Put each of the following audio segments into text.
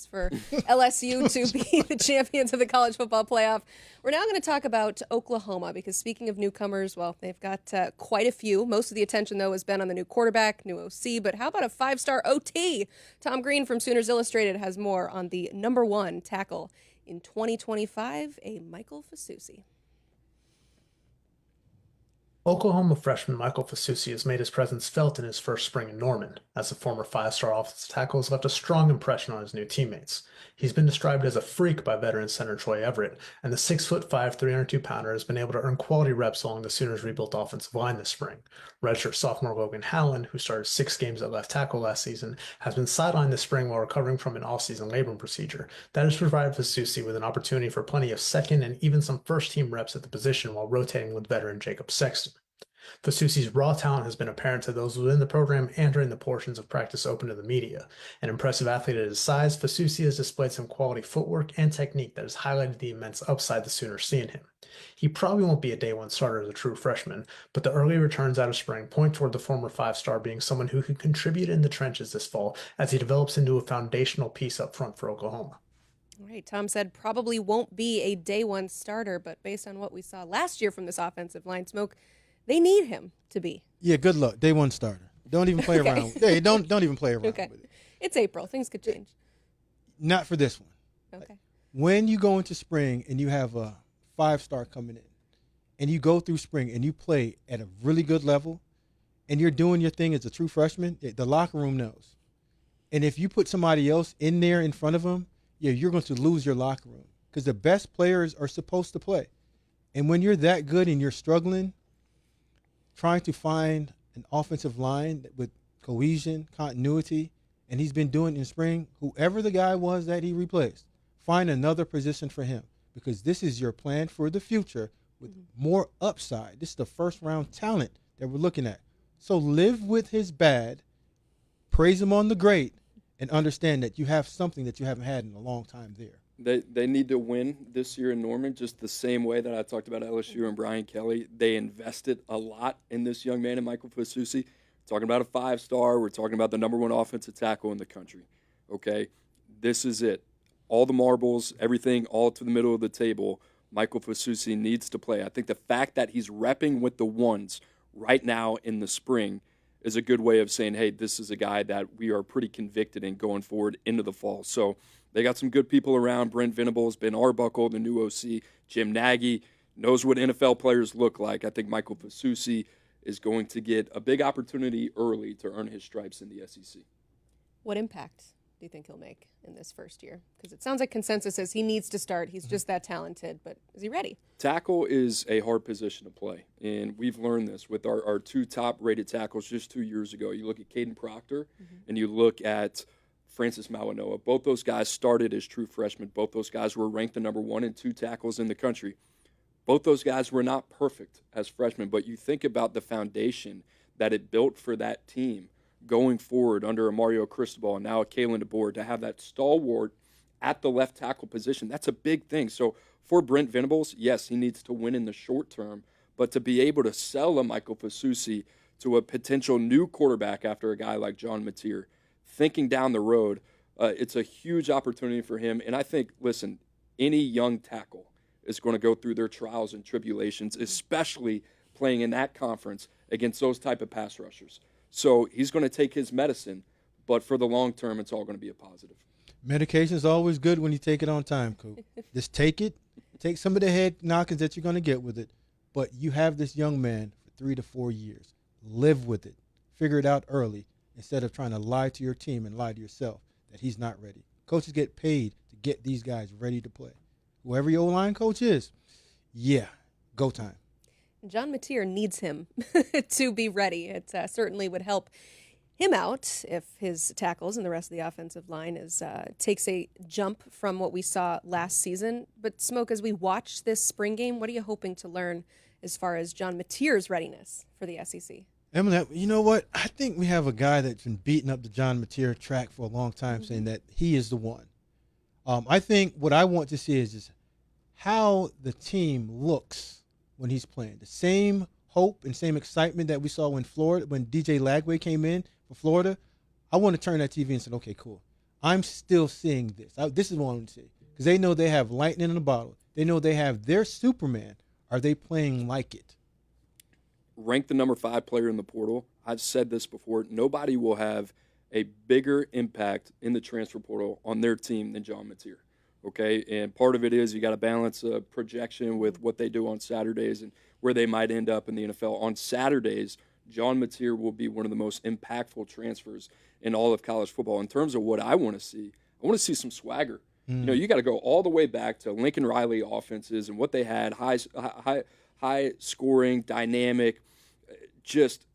for LSU to be the champions of the college football playoff. We're now going to talk about Oklahoma because speaking of newcomers, well, they've got quite a few. Most of the attention, though, has been on the new quarterback, new OC. But how about a five-star OT? Tom Green from Sooners Illustrated has more on the number one tackle in 2025, a Michael Fusi. Oklahoma freshman Michael Fusi has made his presence felt in his first spring in Norman, as the former five-star offensive tackle has left a strong impression on his new teammates. He's been described as a freak by veteran center Troy Everett, and the 6'5", 302-pounder has been able to earn quality reps along the Sooners' rebuilt offensive line this spring. Redshirt sophomore Logan Howland, who started 6 games at left tackle last season, has been sidelined this spring while recovering from an off-season labrum procedure. That has provided Fusi with an opportunity for plenty of second and even some first-team reps at the position while rotating with veteran Jacob Sexton. Fusi's raw talent has been apparent to those within the program and during the portions of practice open to the media. An impressive athlete at his size, Fusi has displayed some quality footwork and technique that has highlighted the immense upside the Sooners see in him. He probably won't be a day one starter as a true freshman, but the early returns out of spring point toward the former five-star being someone who could contribute in the trenches this fall as he develops into a foundational piece up front for Oklahoma. All right, Tom said probably won't be a day one starter, but based on what we saw last year from this offensive line, Smoke, they need him to be. Yeah, good luck. Day one starter. Don't even play around. Yeah, don't even play around with it. It's April. Things could change. Not for this one. Okay. When you go into spring and you have a five-star coming in and you go through spring and you play at a really good level and you're doing your thing as a true freshman, the locker room knows. And if you put somebody else in there in front of them, yeah, you're going to lose your locker room because the best players are supposed to play. And when you're that good and you're struggling, trying to find an offensive line with cohesion, continuity, and he's been doing in spring, whoever the guy was that he replaced, find another position for him because this is your plan for the future with more upside. This is the first-round talent that we're looking at. So live with his bad, praise him on the great, and understand that you have something that you haven't had in a long time there. They need to win this year in Norman just the same way that I talked about LSU and Brian Kelly. They invested a lot in this young man, in Michael Fusi. Talking about a five-star. We're talking about the number one offensive tackle in the country. Okay? This is it. All the marbles, everything, all to the middle of the table. Michael Fusi needs to play. I think the fact that he's repping with the ones right now in the spring is a good way of saying, hey, this is a guy that we are pretty convicted in going forward into the fall. So they got some good people around. Brent Venables, Ben Arbuckle, the new OC. Jim Nagy knows what NFL players look like. I think Michael Fusi is going to get a big opportunity early to earn his stripes in the SEC. What impact do you think he'll make in this first year? Because it sounds like consensus is he needs to start. He's just that talented, but is he ready? Tackle is a hard position to play, and we've learned this with our 2 top-rated tackles just 2 years ago. You look at Caden Proctor, and you look at Francis Mawanoa. Both those guys started as true freshmen. Both those guys were ranked the number 1 and 2 tackles in the country. Both those guys were not perfect as freshmen, but you think about the foundation that it built for that team going forward under a Mario Cristobal and now a Kalen DeBoer to have that stalwart at the left tackle position. That's a big thing. So for Brent Venables, yes, he needs to win in the short term, but to be able to sell a Michael Fusi to a potential new quarterback after a guy like John Mateer, thinking down the road, it's a huge opportunity for him. And I think, listen, any young tackle is going to go through their trials and tribulations, especially playing in that conference against those type of pass rushers. So he's going to take his medicine, but for the long term, it's all going to be a positive. Medication is always good when you take it on time, Coop. Just take it. Take some of the head knockings that you're going to get with it, but you have this young man for 3 to 4 years. Live with it. Figure it out early instead of trying to lie to your team and lie to yourself that he's not ready. Coaches get paid to get these guys ready to play. Whoever your O-line coach is, yeah, go time. John Mateer needs him to be ready. It certainly would help him out if his tackles and the rest of the offensive line takes a jump from what we saw last season. But, Smoke, as we watch this spring game, what are you hoping to learn as far as John Mateer's readiness for the SEC? Emily, you know what? I think we have a guy that's been beating up the John Mateer track for a long time, saying that he is the one. I think what I want to see is just how the team looks when he's playing. The same hope and same excitement that we saw when DJ Lagway came in for Florida. I want to turn that TV and say, okay, cool. I'm still seeing this. This is what I want to see. Because they know they have lightning in a bottle. They know they have their Superman. Are they playing like it? Ranked the number 5 player in the portal. I've said this before. Nobody will have a bigger impact in the transfer portal on their team than John Mateer. Okay, and part of it is you got to balance a projection with what they do on Saturdays and where they might end up in the NFL. On Saturdays, John Mateer will be one of the most impactful transfers in all of college football. In terms of what I want to see, I want to see some swagger. You know, you got to go all the way back to Lincoln Riley offenses and what they had, high scoring, dynamic, just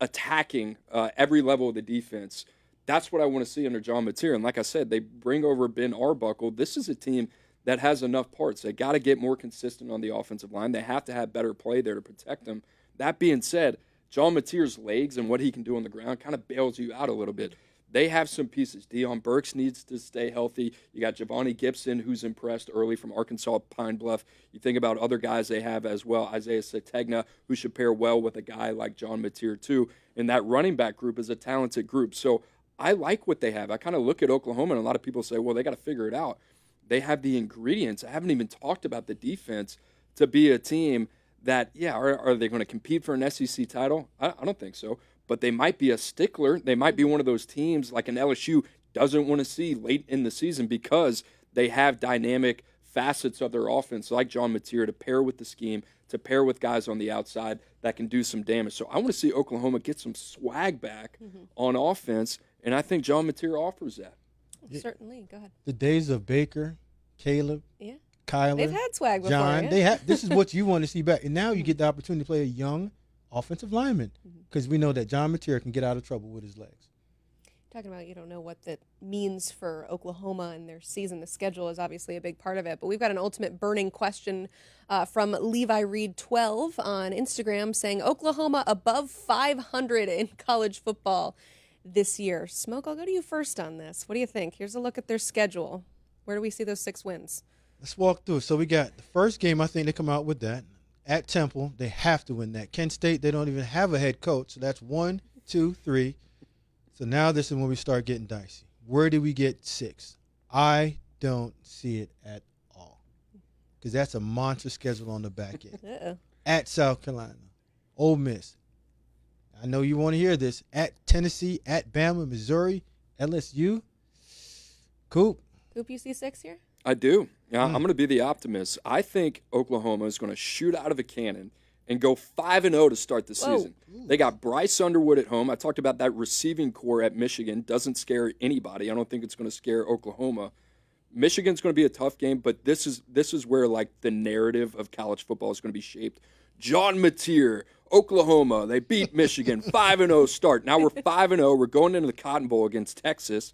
attacking every level of the defense. That's what I want to see under John Mateer. And like I said, they bring over Ben Arbuckle. This is a team that has enough parts. They got to get more consistent on the offensive line. They have to have better play there to protect them. That being said, John Mateer's legs and what he can do on the ground kind of bails you out a little bit. They have some pieces. Deion Burks needs to stay healthy. You got Javonte Gibson, who's impressed early from Arkansas Pine Bluff. You think about other guys they have as well. Isaiah Sategna, who should pair well with a guy like John Mateer too. And that running back group is a talented group. So I like what they have. I kind of look at Oklahoma, and a lot of people say, well, they got to figure it out. They have the ingredients. I haven't even talked about the defense to be a team that, are they going to compete for an SEC title? I don't think so. But they might be a stickler. They might be one of those teams like an LSU doesn't want to see late in the season because they have dynamic facets of their offense like John Mateer to pair with the scheme, to pair with guys on the outside that can do some damage. So I want to see Oklahoma get some swag back on offense, and I think John Mateer offers that. Certainly. Go ahead. The days of Baker, Caleb, Kyler, they've had swag before. John, this is what you want to see back. And now you get the opportunity to play a young offensive lineman because we know that John Mateer can get out of trouble with his legs. Talking about you don't know what that means for Oklahoma and their season. The schedule is obviously a big part of it, but we've got an ultimate burning question from Levi Reed 12 on Instagram saying Oklahoma above 500 in college football this year. Smoke, I'll go to you first on this. What do you think? Here's a look at their schedule. Where do we see those 6 wins? Let's walk through it. So we got the first game. I think they come out with that. At Temple, they have to win that. Kent State, they don't even have a head coach. So that's 1, 2, 3. So now this is when we start getting dicey. Where do we get 6? I don't see it at all because that's a monster schedule on the back end. At South Carolina, Ole Miss. I know you want to hear this. At Tennessee, at Bama, Missouri, LSU. Coop, you see 6 here? I do. Yeah, I'm going to be the optimist. I think Oklahoma is going to shoot out of a cannon and go 5-0 to start the season. They got Bryce Underwood at home. I talked about that receiving core at Michigan. Doesn't scare anybody. I don't think it's going to scare Oklahoma. Michigan's going to be a tough game, but this is where like the narrative of college football is going to be shaped. John Mateer, Oklahoma, they beat Michigan, 5-0 start. Now we're 5-0. We're going into the Cotton Bowl against Texas,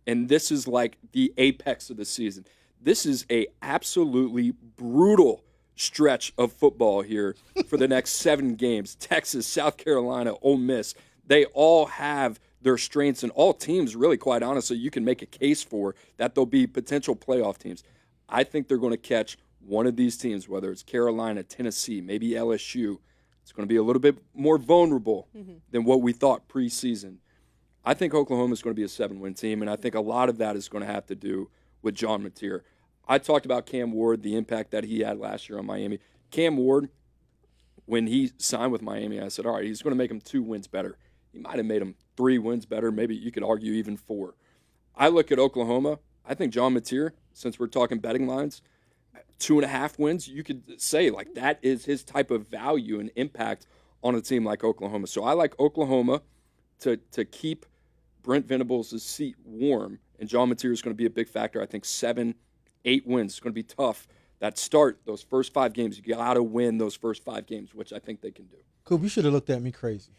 and this is like the apex of the season. This is a absolutely brutal stretch of football here for the next 7 games. Texas, South Carolina, Ole Miss, they all have their strengths, and all teams, really, quite honestly, you can make a case for that they'll be potential playoff teams. I think they're going to catch one of these teams, whether it's Carolina, Tennessee, maybe LSU. It's going to be a little bit more vulnerable than what we thought preseason. I think Oklahoma is going to be a 7-win team, and I think a lot of that is going to have to do with John Mateer. I talked about Cam Ward, the impact that he had last year on Miami. Cam Ward, when he signed with Miami, I said, all right, he's going to make him 2 wins better. He might have made him 3 wins better. Maybe you could argue even 4. I look at Oklahoma. I think John Mateer, since we're talking betting lines, 2.5 wins, you could say like that is his type of value and impact on a team like Oklahoma. So I like Oklahoma to keep Brent Venables' seat warm, and John Mateer is going to be a big factor. I think 7-8 wins. It's going to be tough. That start, those first 5 games, you got to win those first 5 games, which I think they can do. Coop, you should have looked at me crazy.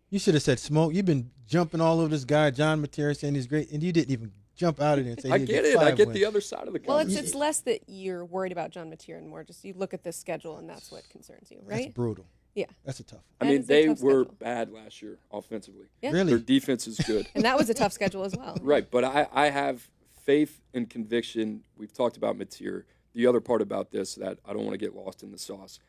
You should have said, Smoke, you've been jumping all over this guy, John Mateer, saying he's great, and you didn't even jump out of it and say I get it. I get the other side of the Well, conversation. it's less that you're worried about John Mateer and more just you look at this schedule and that's what concerns you, right? That's brutal. Yeah. That's a tough one. I That mean, is a they tough were schedule. bad last year offensively. Yeah. Really? Their defense is good. And that was a tough schedule as well. Right, but I have faith and conviction. We've talked about Mateer. The other part about this that I don't want to get lost in the sauce,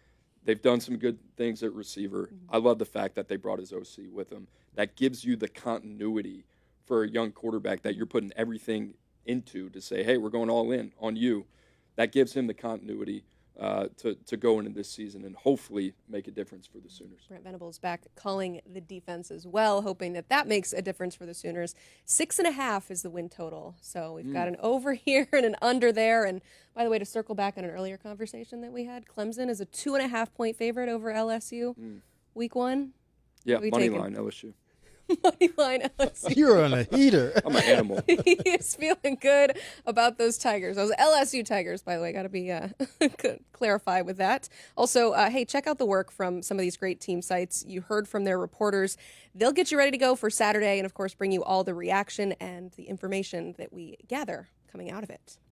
they've done some good things at receiver. I love the fact that they brought his OC with them. That gives you the continuity for a young quarterback that you're putting everything into to say, hey, we're going all in on you. That gives him the continuity to go into this season and hopefully make a difference for the Sooners. Brent Venables back calling the defense as well, hoping that makes a difference for the Sooners. 6.5 is the win total. So we've got an over here and an under there. And by the way, to circle back on an earlier conversation that we had, Clemson is a 2.5-point favorite over LSU week 1. Yeah, money money line LSU. Money line LSU. You're on a heater. I'm an animal. He is feeling good about those Tigers. Those LSU Tigers, by the way, got to be clarify with that. Also, hey, check out the work from some of these great team sites. You heard from their reporters. They'll get you ready to go for Saturday and, of course, bring you all the reaction and the information that we gather coming out of it.